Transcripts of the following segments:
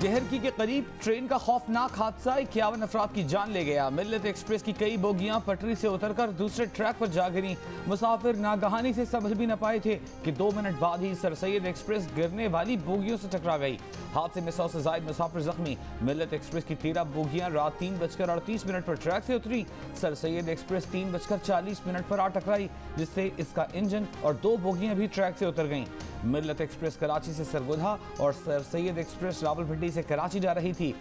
जहरकी के करीब ट्रेन का खौफनाक हादसा 51 अफराद की जान ले गया। मिल्लत एक्सप्रेस की कई बोगियां पटरी से उतरकर दूसरे ट्रैक पर जा गिरी। मुसाफिर नागहानी से समझ भी न पाए थे कि 2 मिनट बाद ही सर सैयद एक्सप्रेस गिरने वाली बोगियों से टकरा गई। हादसे में 100 से ज्यादा मुसाफिर जख्मी। मिल्लत एक्सप्रेस की 13 बोगियां रात 3:38 पर ट्रैक से उतरी। सर सैयद एक्सप्रेस 3:40 पर आ टकराई, जिससे इसका इंजन और 2 बोगियां भी ट्रैक से उतर गईं। मिल्लत एक्सप्रेस कराची से सरगोधा और सर सैयद एक्सप्रेस रावलपिंडी से कराची जा रही थी।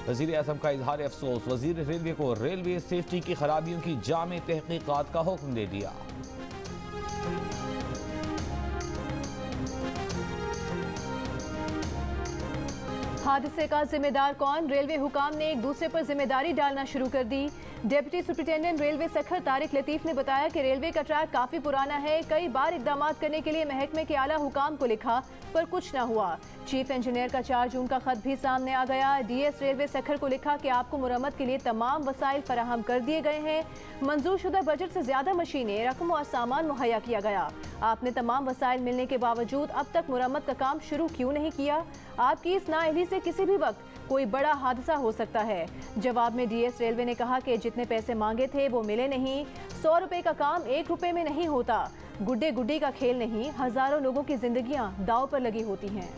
वज़ीर आज़म का इजहार अफसोस। वज़ीर रेलवे को रेलवे सेफ्टी की खराबियों की जामे तहकीकात का हुक्म दे दिया। हादसे का जिम्मेदार कौन? रेलवे हुकाम ने एक दूसरे पर जिम्मेदारी डालना शुरू कर दी। Deputy superintendent railway Sukkur Tariq Latif ने बताया कि रेलवे का ट्रैक काफी पुराना है। कई बार इकदाम करने के लिए महकमे के आला हुकाम को लिखा पर कुछ न हुआ। चीफ इंजीनियर का 4 जून का खत भी सामने आ गया। डीएस रेलवे सखर को लिखा कि आपको मुरम्मत के लिए तमाम वसाइल फराहम कर दिए गए हैं। मंजूर शुदा बजट से ज्यादा मशीनें, रकम और सामान मुहैया किया गया। आपने तमाम वसाइल मिलने के बावजूद अब तक मुरम्मत का काम शुरू क्यों नहीं किया? आपकी इस नाअहली से किसी भी वक्त कोई बड़ा हादसा हो सकता है। जवाब में डीएस रेलवे ने कहा कि जितने पैसे मांगे थे वो मिले नहीं। 100 रुपए का काम 1 रुपए में नहीं होता। गुड्डे गुड्डी का खेल नहीं, हजारों लोगों की जिंदगियां दांव पर लगी होती हैं।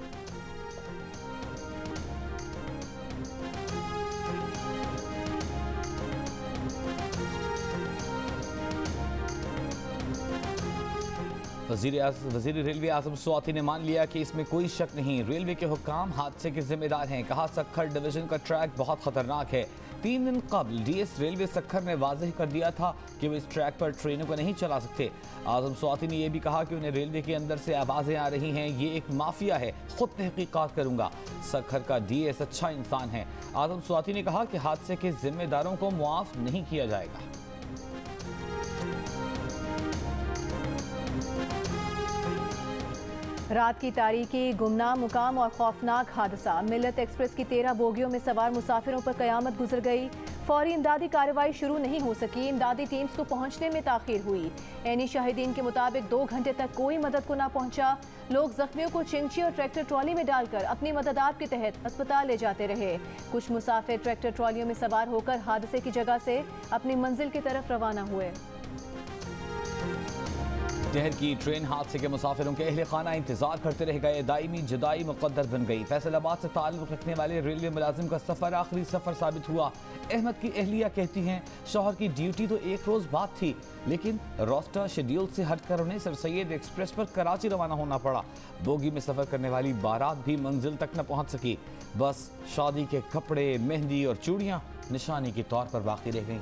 वज़ीर रेलवे आज़म स्वाति ने मान लिया कि इसमें कोई शक नहीं, रेलवे के हुक्काम हादसे के जिम्मेदार हैं। कहा सखर डिवीजन का ट्रैक बहुत खतरनाक है। 3 दिन कबल डीएस रेलवे सखर ने वाज़ेह कर दिया था कि वो इस ट्रैक पर ट्रेनों को नहीं चला सकते। आज़म स्वाति ने यह भी कहा कि उन्हें रेलवे के अंदर से आवाज़ें आ रही हैं, ये एक माफिया है, खुद तहकीकात करूंगा। सखर का डीएस अच्छा इंसान है। आज़म स्वाति ने कहा कि हादसे के जिम्मेदारों को मुआफ नहीं किया जाएगा। रात की तारीकी, गुमनाम मुकाम और खौफनाक हादसा। मिल्लत एक्सप्रेस की 13 बोगियों में सवार मुसाफिरों पर कयामत गुजर गई। फौरी इमदादी कार्रवाई शुरू नहीं हो सकी। इमदादी टीम्स को पहुंचने में ताखीर हुई। ऐनी शाहिदीन के मुताबिक 2 घंटे तक कोई मदद को ना पहुंचा। लोग जख्मियों को चिंची और ट्रैक्टर ट्रॉली में डालकर अपनी मददात के तहत अस्पताल ले जाते रहे। कुछ मुसाफिर ट्रैक्टर ट्रॉलियों में सवार होकर हादसे की जगह से अपनी मंजिल की तरफ रवाना हुए। जहर की ट्रेन हादसे के मुसाफिरों के अहले खाना इंतजार करते रह गए। दायमी जुदाई मुकद्दर बन गई। फैसलाबाद से ताल्लुक़ रखने वाले रेलवे मुलाजिम का सफ़र आखिरी सफ़र साबित हुआ। अहमद की अहलिया कहती हैं शौहर की ड्यूटी तो 1 रोज़ बाद थी, लेकिन रोस्टर शेड्यूल से हटकर उन्हें सर सैयद एक्सप्रेस पर कराची रवाना होना पड़ा। बोगी में सफ़र करने वाली बारात भी मंजिल तक न पहुँच सकी। बस शादी के कपड़े, मेहंदी और चूड़ियाँ निशानी के तौर पर बाकी रह गईं।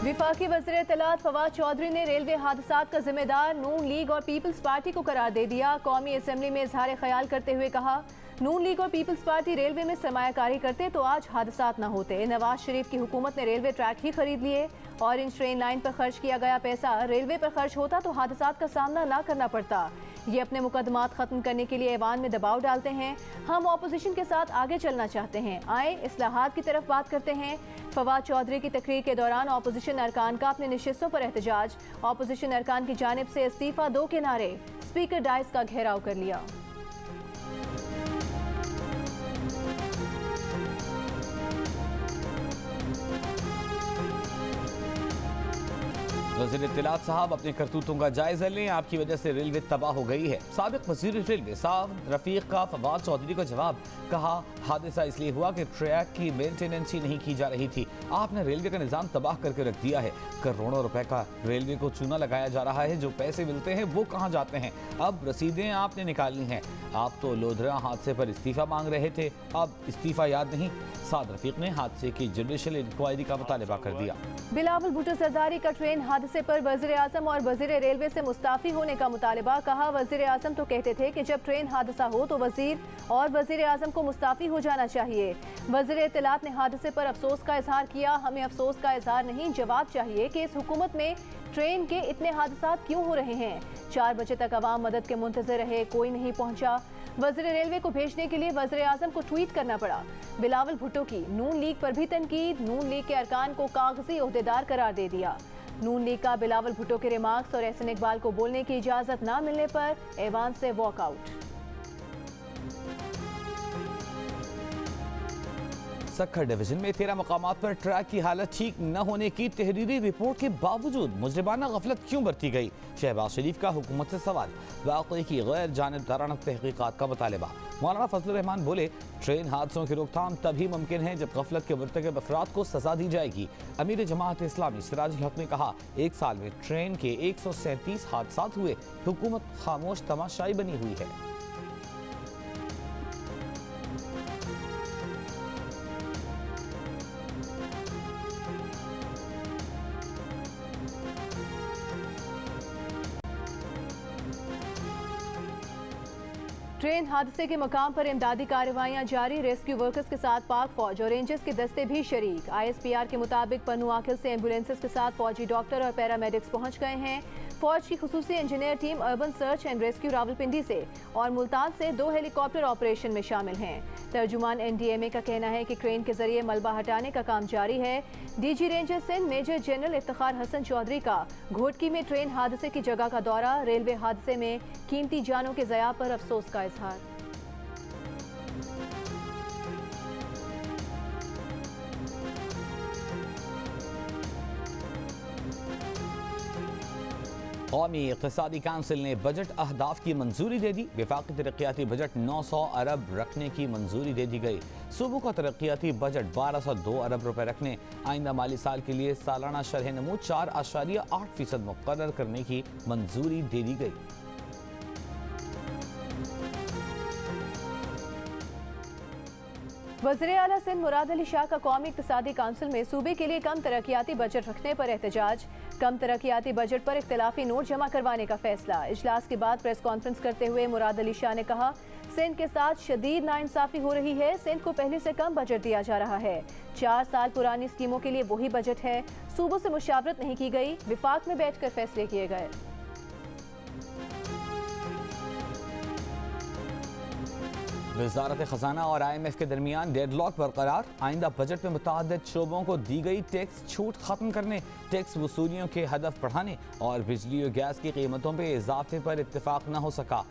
विफाकी वज़ीर इत्तलात फवाद चौधरी ने रेलवे हादसात का जिम्मेदार नून लीग और पीपल्स पार्टी को करार दे दिया। कौमी असम्बली में इजहार ख्याल करते हुए कहा, नून लीग और पीपल्स पार्टी रेलवे में सरमायाकारी करते तो आज हादसात न होते। नवाज शरीफ की हुकूमत ने रेलवे ट्रैक ही खरीद लिए। ऑरेंज ट्रेन लाइन पर खर्च किया गया पैसा रेलवे पर खर्च होता तो हादसात का सामना ना करना पड़ता। ये अपने मुकदमात खत्म करने के लिए ऐवान में दबाव डालते हैं। हम ऑपोजिशन के साथ आगे चलना चाहते हैं, आए इस्लाहात की तरफ बात करते हैं। फवाद चौधरी की तकरीर के दौरान ऑपोजिशन अरकान का अपने नशिस्तों पर एहतजाज। ऑपोजिशन अरकान की जानिब से इस्तीफा दो के नारे। स्पीकर डाइस का घेराव कर लिया। वज़ीर इत्तलात साहब अपने करतूतों का जायजा लें, आपकी वजह से रेलवे तबाह हो गई है। साबिक वज़ीर रेलवे साहब रफ़ीक का फवाद चौधरी का जवाब। कहा हादसा इसलिए हुआ कि ट्रैक की मेंटेनेंस ही नहीं की जा रही थी। आपने रेलवे का निज़ाम तबाह करके रख दिया है। करोड़ों रुपए का रेलवे को चूना लगाया जा रहा है। जो पैसे मिलते हैं वो कहाँ जाते हैं? अब रसीदें आपने निकालनी हैं। आप तो लोधरा हादसे पर इस्तीफ़ा मांग रहे थे, अब इस्तीफ़ा याद नहीं। साद रफ़ीक ने हादसे की जुडिशल इंक्वायरी का मुतालबा कर दिया। बिलावल भुट्टो सरदारी का ट्रेन हादसे पर वज़ीर आज़म और वज़ीर रेलवे से मुस्ताफ़ी होने का मुतालबा। कहा वज़ीर आज़म तो कहते थे कि जब ट्रेन हादसा हो तो वज़ीर और वज़ीर आज़म को मुस्ताफ़ी हो जाना चाहिए। वज़ीर इत्तलात ने हादसे पर अफसोस का इजहार किया। हमें अफसोस का इजहार नहीं, जवाब चाहिए कि इस हुकूमत में ट्रेन के इतने हादसात क्यों हो रहे हैं। 4 बजे तक अवाम मदद के मुंतज़िर रहे, कोई नहीं पहुंचा। वज़ीर रेलवे को भेजने के लिए वज़ीर आज़म को ट्वीट करना पड़ा। बिलावल भुट्टो की नून लीग पर भी तनकीद। नून लीग के अरकान को कागजी ओहदेदार करार दे दिया। नून लीग का बिलावल भुट्टो के रिमार्क्स और एहसन इकबाल को बोलने की इजाज़त न मिलने पर ऐवान से वॉकआउट। सक्खर डिवीजन में 13 मकामात पर ट्रैक की हालत ठीक न होने की तहरीरी रिपोर्ट के बावजूद मुजरिमाना गफलत क्यों बरती गई? शहबाज शरीफ का हुकूमत से सवाल। वाक़ई की गैर जानिबदाराना तहकीकात का मुतालबा। मौलाना फजलुर रहमान बोले, ट्रेन हादसों की रोकथाम तभी मुमकिन है जब गफलत के मुर्तकब अफराद को सजा दी जाएगी। अमीर जमात इस्लामी सिराजुल हक ने कहा, एक साल में ट्रेन के 137 हादसा हुए, हुकूमत खामोश तमाशाई बनी हुई है। ट्रेन हादसे के मकाम पर इमदादी कार्रवाइयां जारी। रेस्क्यू वर्कर्स के साथ पाक फौज और रेंजर्स के दस्ते भी शरीक। ISPR के मुताबिक पन्नू आखिल से एम्बुलेंसेस के साथ फौजी डॉक्टर और पैरामेडिक्स पहुंच गए हैं। फौज की खुसूसी engineer team urban search and rescue Rawalpindi से और मुल्तान से 2 हेलीकॉप्टर ऑपरेशन में शामिल हैं। तर्जुमान NDMA का कहना है कि क्रेन के जरिए मलबा हटाने का काम जारी है। DG ranger Sindh major general Iftikhar Hasan Chaudhry का घोटकी में ट्रेन हादसे की जगह का दौरा। रेलवे हादसे में कीमती जानों के ज़या पर अफसोस का इजहार। कौमी इक़्तिसादी काउंसिल ने बजट अहदाफ की मंजूरी दे दी। वफाकी तरक्याती बजट 900 अरब रखने की मंजूरी दे दी गई। सूबों का तरक्याती बजट 1202 अरब रुपए रखने, आइंदा माली साल के लिए सालाना शरह नमू 4.8% मुकर्रर करने की मंजूरी दे दी गई। वज़ीर आला सिंध मुराद अली शाह का कौमी इक़्तिसादी काउंसिल में सूबे के लिए कम तरक्याती बजट रखने पर एहतजाज। कम तरक्याती बजट पर इख्तिलाफी नोट जमा करवाने का फैसला। इजलास के बाद प्रेस कॉन्फ्रेंस करते हुए मुराद अली शाह ने कहा, सिंध के साथ शदीद नाइंसाफी हो रही है। सिंध को पहले से कम बजट दिया जा रहा है। 4 साल पुरानी स्कीमों के लिए वही बजट है। सूबों से मुशावरत नहीं की गई, विफाक में बैठकर फैसले किए गए। वज़ारत खजाना और IMF के दरमियान डेडलॉक बरकरार। आइंदा बजट में मुतअद्दिद शोबों को दी गई टैक्स छूट खत्म करने, टैक्स वसूलियों के हदफ बढ़ाने और बिजली और गैस की कीमतों में इजाफे पर इत्तेफाक न हो सका।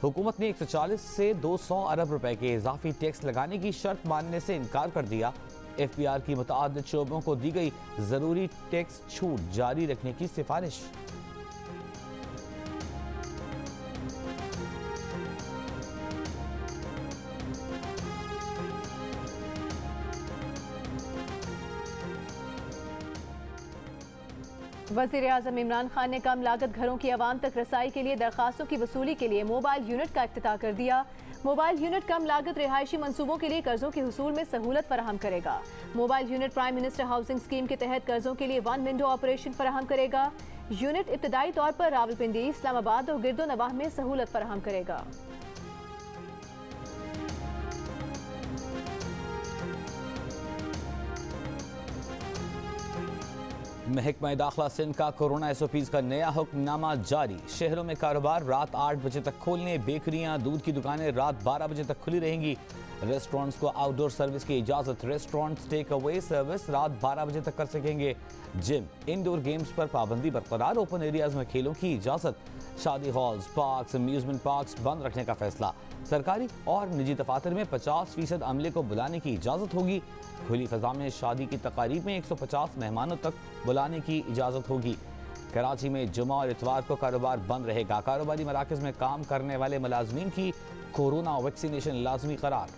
हुकूमत ने 140 से 200 अरब रुपए के इजाफी टैक्स लगाने की शर्त मानने से इनकार कर दिया। FPR की मुतअद्दिद शोबों को दी गई जरूरी टैक्स छूट जारी रखने की सिफारिश। वज़ीर-ए-आज़म इमरान खान ने कम लागत घरों की आवाम तक रसाई के लिए दरखास्तों की वसूली के लिए मोबाइल यूनिट का इफ्तिताह कर दिया। मोबाइल यूनिट कम लागत रिहायशी मंसूबों के लिए कर्जों के हुसूल में सहूलत फराहम करेगा। Mobile unit prime minister housing scheme के तहत कर्जों के लिए 1 विंडो ऑपरेशन फराहम करेगा। यूनिट इब्तदाई तौर पर रावलपिंडी, इस्लामाबाद और गिरदो नवाह में सहूलत फराहम करेगा। महकमा दाखिला सिंध का कोरोना SOPs का नया हुक्मनामा जारी। शहरों में कारोबार रात 8 बजे तक खोलने, बेकरियां, दूध की दुकानें रात 12 बजे तक खुली रहेंगी। रेस्टोरेंट्स को आउटडोर सर्विस की इजाज़त। रेस्टोरेंट्स टेक अवे सर्विस रात 12 बजे तक कर सकेंगे। जिम, इंडोर गेम्स पर पाबंदी बरकरार। ओपन एरियाज में खेलों की इजाज़त। शादी हॉल्स, पार्क्स, अम्यूजमेंट पार्क्स बंद रखने का फैसला। सरकारी और निजी दफातर में 50% अमले को बुलाने की इजाज़त होगी। खुली फजा में शादी की तकारीब में 150 मेहमानों तक बुलाने की इजाज़त होगी। कराची में जुमा और इतवार को कारोबार बंद रहेगा। कारोबारी मराकज़ में काम करने वाले मुलाजमीन की कोरोना वैक्सीनेशन लाजमी करार।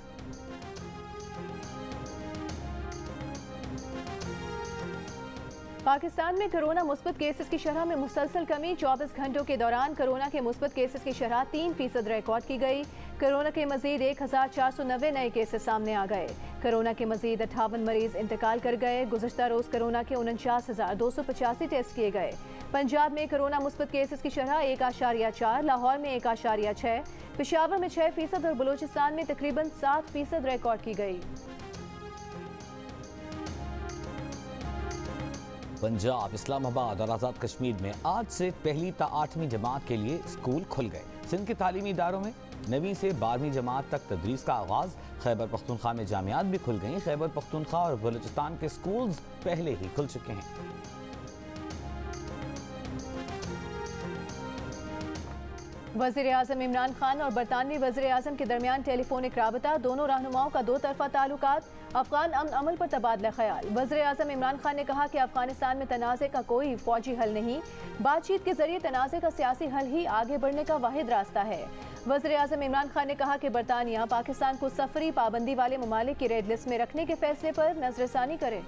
पाकिस्तान में कोरोना मुस्बत केसेस की शरह में मुसलसल कमी। 24 घंटों के दौरान कोरोना के मुस्बत केसेस की शरह 3% रिकॉर्ड की गई। कोरोना के मजीद 1490 नए केसेस सामने आ गए। कोरोना के मजीद 58 मरीज इंतकाल कर गए। गुज़श्ता रोज कोरोना के 49,285 टेस्ट किए गए। पंजाब में कोरोना मुस्बत केसेस की शरह 1.4, लाहौर में 1.6, पेशावर में 6% और बलूचिस्तान में तकरीबन 7% रिकॉर्ड की गई। पंजाब, इस्लामाबाद और आज़ाद कश्मीर में आज से पहली ता 8वीं जमात के लिए स्कूल खुल गए। सिंध के तालीमी इदारों में 9वीं से 12वीं जमात तक तदरीस का आगाज़। खैबर पख्तूनख्वा में जामियात भी खुल गईं। खैबर पख्तूनख्वा और बलूचिस्तान के स्कूल्स पहले ही खुल चुके हैं। वज़ीर-ए-आज़म इमरान खान और बरतानवी वज़ीर-ए-आज़म के दरमियान टेलीफोनिक राबता, दोनों रहनुमाओं का दो तरफा ताल्लुकात, अफगान अमन अमल पर तबादला ख्याल। वज़ीर-ए-आज़म इमरान खान ने कहा कि अफगानिस्तान में तनाज़े का कोई फौजी हल नहीं, बातचीत के जरिए तनाज़े का सियासी हल ही आगे बढ़ने का वाहिद रास्ता है। वज़ीर-ए-आज़म इमरान खान ने कहा कि बरतानिया पाकिस्तान को सफरी पाबंदी वाले ममालिक की रेड लिस्ट में रखने के फैसले पर नजरसानी करे।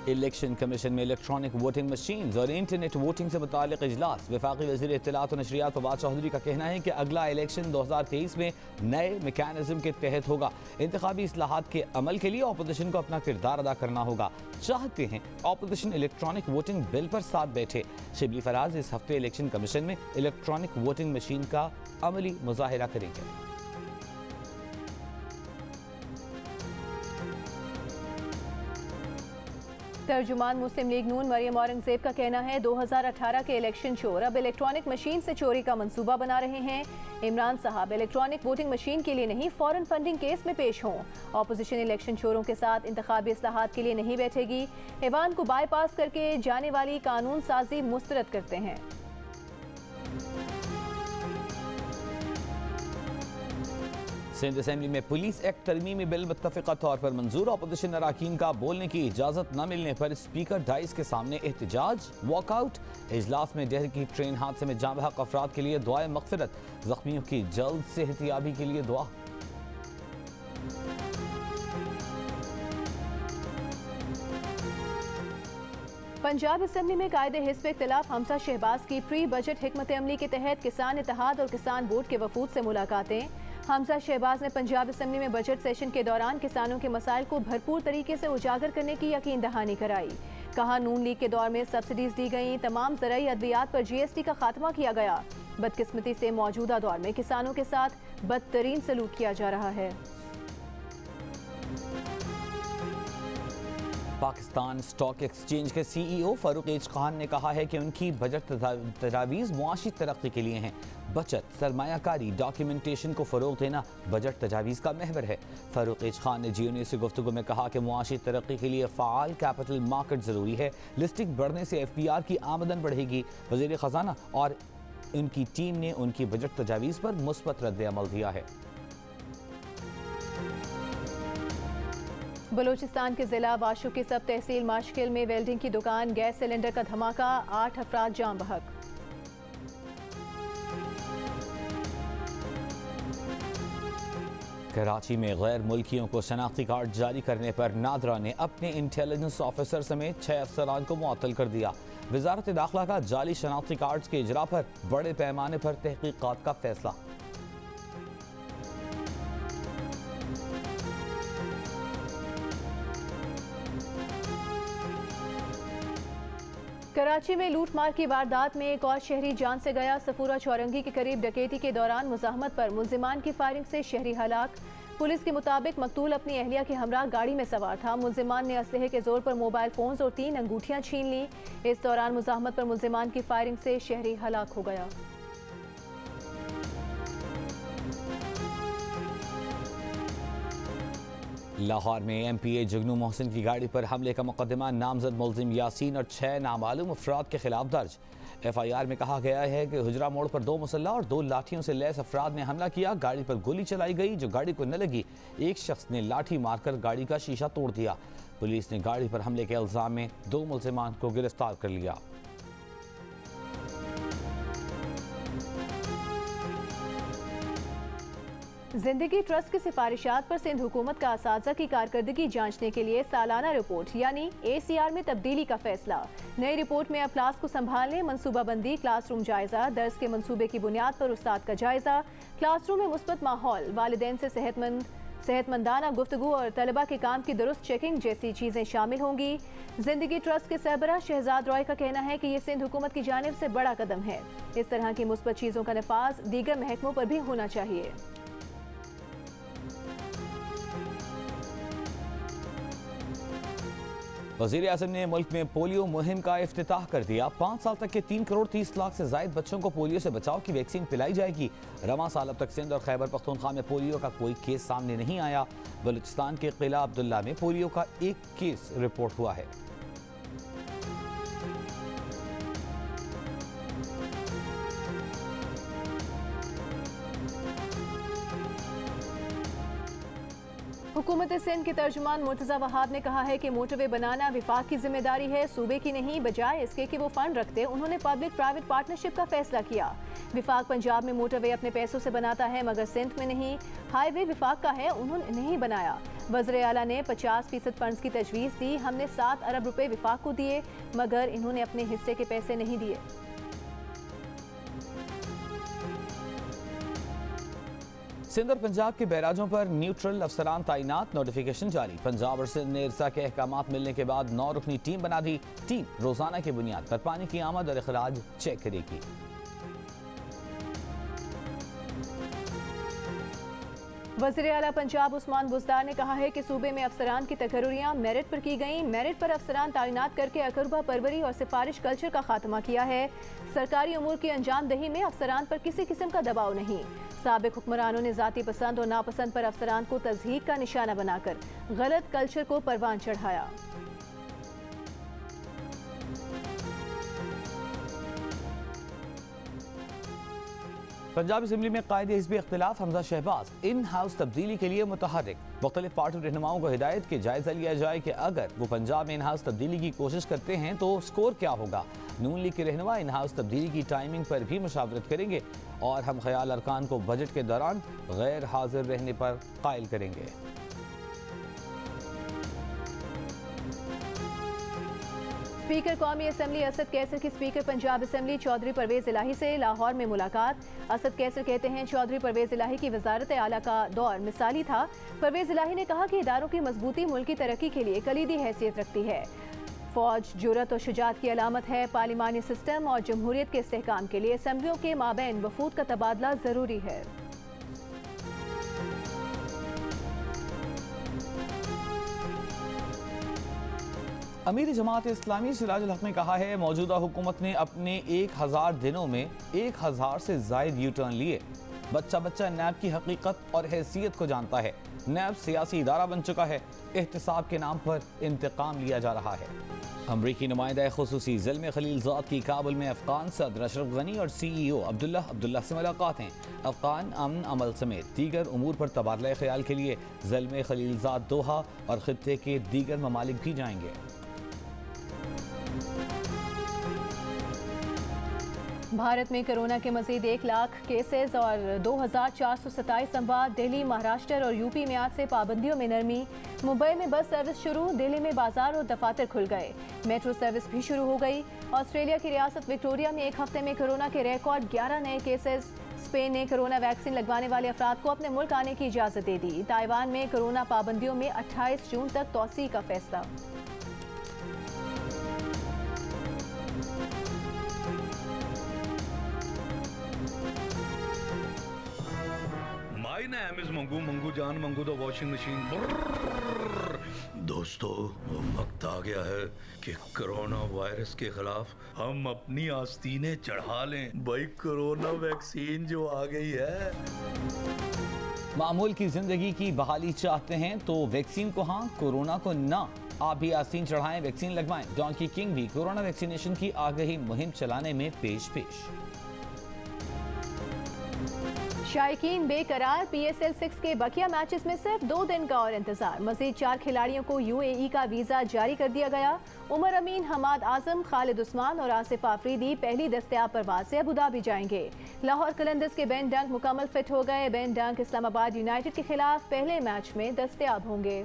इलेक्शन कमीशन में इलेक्ट्रॉनिक वोटिंग मशीन और इंटरनेट वोटिंग से मुतालिक इजलास। वफाकी वज़ीर इत्तलात और नशरियात फवाद चौधरी का कहना है कि अगला इलेक्शन 2023 में नए मैकेनिज्म के तहत होगा। इंतखाबी इस्लाहात के अमल के लिए अपोजिशन को अपना किरदार अदा करना होगा। चाहते हैं अपोजिशन इलेक्ट्रॉनिक वोटिंग बिल पर साथ बैठे। शिबली फराज इस हफ्ते इलेक्शन कमीशन में इलेक्ट्रॉनिक वोटिंग मशीन का अमली मुजाहिरा करेंगे। तर्जुमान मुस्लिम लीग नून मरियम औरंगजेब का कहना है 2018 के इलेक्शन चोर अब इलेक्ट्रॉनिक मशीन से चोरी का मंसूबा बना रहे हैं। इमरान साहब इलेक्ट्रॉनिक वोटिंग मशीन के लिए नहीं, फॉरेन फंडिंग केस में पेश हों। ऑपोजिशन इलेक्शन चोरों के साथ इंतखाबी इस्लाहात के लिए नहीं बैठेगी। ऐवान को बाईपास करके जाने वाली कानून साजी मुस्तरद करते हैं। सिंध असेंबली में पुलिस एक्ट तरमीमी बिल मुत्तफ़िक़ा तौर पर मंजूर। अपोजिशन अरकान का बोलने की इजाज़त न मिलने पर स्पीकर डाइस के सामने एहतजाज, वॉकआउट। इजलास में डहर की ट्रेन हादसे में जाँ बहक अफराद के लिए दुआए मग़फ़िरत, ज़ख्मियों की जल्द सेहतियाबी के लिए दुआ। पंजाब असेंबली में कायदे हिस्ब इख्तिलाफ हमजा शहबाज की प्री बजट हिकमत अमली के तहत किसान इत्तेहाद और किसान बोर्ड के वफूद से मुलाकातें। हमजा शहबाज ने पंजाब असेंबली में बजट सेशन के दौरान किसानों के मसाइल को भरपूर तरीके से उजागर करने की यकीन दहानी कराई। कहा नून लीग के दौर में सब्सिडीज दी गई, तमाम ज़राई अद्वियात पर GST का खात्मा किया गया। बदकिस्मती से मौजूदा दौर में किसानों के साथ बदतरीन सलूक किया जा रहा है। पाकिस्तान स्टॉक एक्सचेंज के CEO फारूक एच खान ने कहा है कि उनकी बजट तजावीज़ मुआशी तरक्की के लिए हैं। बचत, सरमायाकारी, डॉक्यूमेंटेशन को फ़रोग़ देना बजट तजावीज़ का महवर है। फारूक एच खान ने GNA से गुफ्तगू में कहा कि मुआशी तरक्की के लिए फ़ाल कैपिटल मार्केट ज़रूरी है। लिस्टिंग बढ़ने से FBR की आमदन बढ़ेगी। वज़ीर ख़जाना और उनकी टीम ने उनकी बजट तजावीज़ पर मुस्बत रद्द अमल दिया है। बलूचिस्तान के जिला वाशु की सब तहसील माशकिल में वेल्डिंग की दुकान, गैस सिलेंडर का धमाका, 8 अफराद जान बहक। कराची में गैर मुल्कियों को शनाख्ती कार्ड जारी करने पर नादरा ने अपने इंटेलिजेंस ऑफिसर समेत 6 अफसरान को मुअत्तल कर दिया। वजारत दाखिला का जाली शनाख्ती कार्ड के इजरा पर बड़े पैमाने पर तहकीकात का फैसला। कराची में लूटमार की वारदात में एक और शहरी जान से गया। सफूरा चौरंगी के करीब डकैती के दौरान मुज़ाहमत पर मुल्जिमान की फायरिंग से शहरी हलाक। पुलिस के मुताबिक मकतूल अपनी अहलिया के हमरा गाड़ी में सवार था। मुल्जिमान ने असलहे के जोर पर मोबाइल फोन्स और 3 अंगूठियां छीन ली। इस दौरान मुज़ाहमत पर मुल्जिमान की फायरिंग से शहरी हलाक हो गया। लाहौर में MPA जुगनू मोहसिन की गाड़ी पर हमले का मुकदमा नामजद मुल्जिम यासीन और 6 नामालूम अफराद के खिलाफ दर्ज। FIR में कहा गया है कि हुजरा मोड़ पर 2 मुसल्ला और 2 लाठियों से लैस अफराद ने हमला किया। गाड़ी पर गोली चलाई गई जो गाड़ी को न लगी। एक शख्स ने लाठी मारकर गाड़ी का शीशा तोड़ दिया। पुलिस ने गाड़ी पर हमले के इल्जाम में 2 मुल्जिमान को गिरफ्तार कर लिया। जिंदगी ट्रस्ट की सिफारिशात पर सिंध हुकूमत का असातिज़ा की कारकर्दगी जांचने के लिए सालाना रिपोर्ट यानी ACR में तब्दीली का फैसला। नई रिपोर्ट में अब क्लास को संभालने, मनसूबाबंदी, क्लासरूम जायजा, दर्स के मनसूबे की बुनियाद पर उस्ताद का जायजा, क्लासरूम में मुस्बत माहौल, वालिदैन से सेहतमंदाना गुफ्तगू और तलबा के काम की दुरुस्त चेकिंग जैसी चीज़ें शामिल होंगी। जिंदगी ट्रस्ट के सरबराह शहजाद रॉय का कहना है कि ये सिंध हुकूमत की जानिब से बड़ा कदम है। इस तरह की मुस्बत चीज़ों का नफाज दीगर महकमों पर भी होना चाहिए। वज़ीर आज़म ने मुल्क में पोलियो मुहिम का इफ्तिताह कर दिया। 5 साल तक के 3 करोड़ 30 लाख से जायद बच्चों को पोलियो से बचाव की वैक्सीन पिलाई जाएगी। रवां साल अब तक सिंध और खैबर पख्तूनख्वा में पोलियो का कोई केस सामने नहीं आया। बलूचिस्तान के किला अब्दुल्ला में पोलियो का 1 केस रिपोर्ट हुआ है। हुकूमत सिंध के तर्जुमान मुर्तजा वहाब ने कहा है कि मोटरवे बनाना विफाक की जिम्मेदारी है, सूबे की नहीं, बजाय इसके कि वो फंड रखते उन्होंने पब्लिक प्राइवेट पार्टनरशिप का फैसला किया। विफाक पंजाब में मोटरवे अपने पैसों से बनाता है मगर सिंध में नहीं। हाईवे विफाक का है, उन्होंने नहीं बनाया। वज़ीर आला ने 50% फंड्स की तजवीज़ दी। हमने 7 अरब रुपए विफाक को दिए मगर इन्होंने अपने हिस्से के पैसे नहीं दिए। सिंध और पंजाब के बैराजों पर न्यूट्रल अफसरान तैनात, नोटिफिकेशन जारी। पंजाब और सिंध ने इरसा के अहकामात मिलने के बाद 9 रुकनी टीम बना दी। टीम रोजाना की बुनियाद पर पानी की आमद और अखराज चेक करेगी। वज़ीर आला पंजाब उस्मान बुज़दार ने कहा है कि सूबे में अफसरान की तकर्रुरियां मेरिट पर की गई। मेरिट पर अफसरान तैनात करके अकरबा परवरी और सिफारिश कल्चर का खात्मा किया है। सरकारी अमूर की अंजाम दही में अफसरान पर किसी किस्म का दबाव नहीं। साबिक हुक्मरानों ने जाती पसंद और नापसंद पर अफसरान को तज़हीक का निशाना बनाकर गलत कल्चर को परवान चढ़ाया। पंजाब असम्बली में कायदे हिज़्बी इख्तिलाफ हमजा शहबाज इन हाउस तब्दीली के लिए मुतहर्रिक। मुख्तलिफ पार्टी रहनुमाओं को हिदायत के जायजा लिया जाए कि अगर वो पंजाब में इन हाउस तब्दीली की कोशिश करते हैं तो स्कोर क्या होगा। नून लीग के रहनुमा इन हाउस तब्दीली की टाइमिंग पर भी मुशावरत करेंगे और हम ख्याल अरकान को बजट के दौरान गैर हाजिर रहने पर कायल करेंगे। स्पीकर कौमी असम्बली असद कैसर की स्पीकर पंजाब असम्बली चौधरी परवेज इलाही से लाहौर में मुलाकात। असद कैसर कहते हैं चौधरी परवेज इलाही की वजारत आला का दौर मिसाली था। परवेज इलाही ने कहा कि इदारों की मजबूती मुल्क की तरक्की के लिए कलीदी हैसियत रखती है। फौज जुरत और शुजात की अलामत है। पार्लिमानी सिस्टम और जमहूरियत के इस्तेहकाम के लिए असम्बलियों के माबैन वफूद का तबादला जरूरी है। अमीर जमात इस्लामी सिराजुल हक ने कहा है मौजूदा हुकूमत ने अपने 1000 दिनों में 1000 से जायद यू टर्न लिए। बच्चा बच्चा नैब की हकीकत और हैसियत को जानता है। नैब सियासी इदारा बन चुका है। एहतसाब के नाम पर इंतकाम लिया जा रहा है। अमरीकी नुमाइंदा खुसूसी ज़िल्म खलीलज़ाद की काबुल में अफगान सदर अशरफ गनी और CEO अब्दुल्ला से मुलाकातें। अफगान अमन अमल समेत दीगर उमूर पर तबादला ख्याल के लिए ज़िल्म खलीलज़ाद दोहा और खित्ते के दीगर ममालिक भी जाएंगे। भारत में कोरोना के मजीद 1 लाख केसेस और 2427 अमवात। दिल्ली, महाराष्ट्र और यूपी में आज से पाबंदियों में नरमी। मुंबई में बस सर्विस शुरू। दिल्ली में बाजार और दफातर खुल गए। मेट्रो सर्विस भी शुरू हो गई। ऑस्ट्रेलिया की रियासत विक्टोरिया में एक हफ्ते में कोरोना के रिकॉर्ड 11 नए केसेस। स्पेन ने कोरोना वैक्सीन लगवाने वाले अफराद को अपने मुल्क आने की इजाज़त दे दी। ताइवान में कोरोना पाबंदियों में 28 जून तक तौसी का फैसला। मंगू मंगू जान मंगू द वॉशिंग मशीन। दोस्तों वक्त आ गया है कि कोरोना वायरस के खिलाफ हम अपनी आस्तीनें चढ़ा लें। भाई कोरोना वैक्सीन जो आ गई है। मामूल की जिंदगी की बहाली चाहते हैं तो वैक्सीन को हाँ, कोरोना को ना। आप भी आस्तीन चढ़ाएं, वैक्सीन लगवाएं। डोंकी किंग भी कोरोना वैक्सीनेशन की आगाही मुहिम चलाने में पेश। शायकीन बेकरार। PSL 6 के बकिया मैचेस में सिर्फ 2 दिन का और इंतजार। मजीद 4 खिलाड़ियों को UAE का वीजा जारी कर दिया गया। उमर अमीन, हमाद आजम, खालिद उस्मान और आसिफ आफरीदी पहली दस्तयाब परवाज से अबू धाबी जाएंगे। लाहौर कलंदर्स के बेन डंक मुकम्मल फिट हो गए। बेन डंक इस्लामाबाद यूनाइटेड के खिलाफ पहले मैच में दस्तयाब होंगे।